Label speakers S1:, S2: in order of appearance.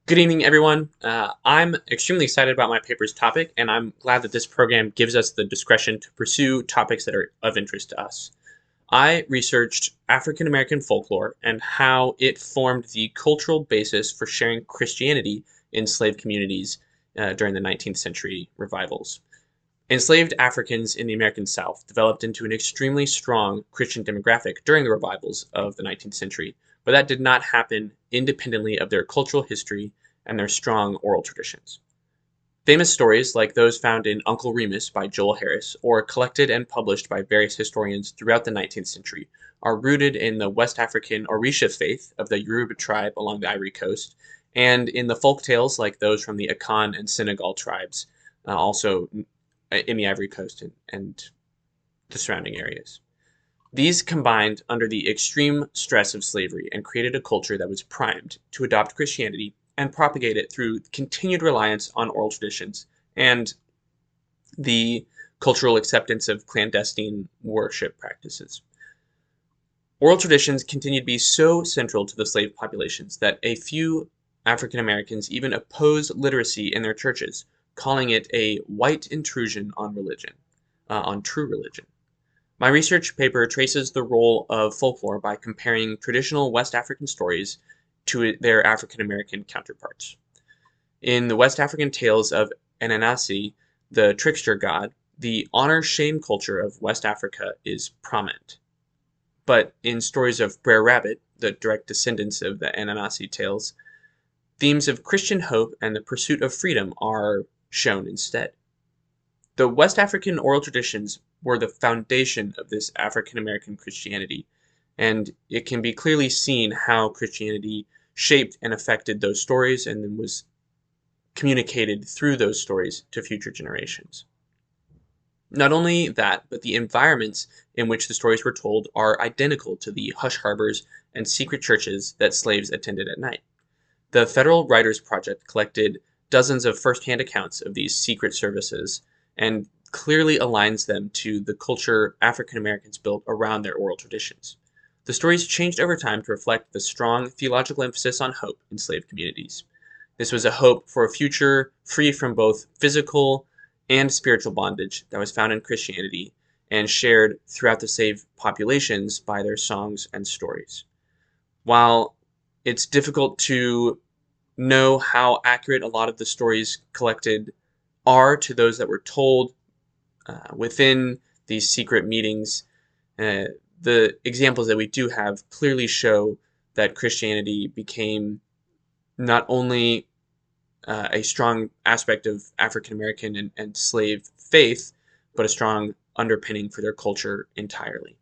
S1: Good evening, everyone. I'm extremely excited about my paper's topic, and I'm glad that this program gives us the discretion to pursue topics that are of interest to us. I researched African American folklore and how it formed the cultural basis for sharing Christianity in slave communities during the 19th century revivals. Enslaved Africans in the American South developed into an extremely strong Christian demographic during the revivals of the 19th century, but that did not happen independently of their cultural history and their strong oral traditions. Famous stories like those found in Uncle Remus by Joel Harris, or collected and published by various historians throughout the 19th century, are rooted in the West African Orisha faith of the Yoruba tribe along the Ivory Coast, and in the folk tales like those from the Akan and Senegal tribes, also in the Ivory Coast and the surrounding areas. These combined under the extreme stress of slavery and created a culture that was primed to adopt Christianity and propagate it through continued reliance on oral traditions and the cultural acceptance of clandestine worship practices. Oral traditions continued to be so central to the slave populations that a few African Americans even opposed literacy in their churches, calling it a white intrusion on religion, on true religion. My research paper traces the role of folklore by comparing traditional West African stories to their African American counterparts. In the West African tales of Anansi, the trickster god, the honor-shame culture of West Africa is prominent. But in stories of Brer Rabbit, the direct descendants of the Anansi tales, themes of Christian hope and the pursuit of freedom are shown instead. The West African oral traditions were the foundation of this African American Christianity, and it can be clearly seen how Christianity shaped and affected those stories and then was communicated through those stories to future generations. Not only that, but the environments in which the stories were told are identical to the hush harbors and secret churches that slaves attended at night. The Federal Writers Project collected dozens of first-hand accounts of these secret services and clearly aligns them to the culture African Americans built around their oral traditions. The stories changed over time to reflect the strong theological emphasis on hope in slave communities. This was a hope for a future free from both physical and spiritual bondage that was found in Christianity and shared throughout the slave populations by their songs and stories. While it's difficult to know how accurate a lot of the stories collected are to those that were told within these secret meetings, the examples that we do have clearly show that Christianity became not only a strong aspect of African American and slave faith, but a strong underpinning for their culture entirely.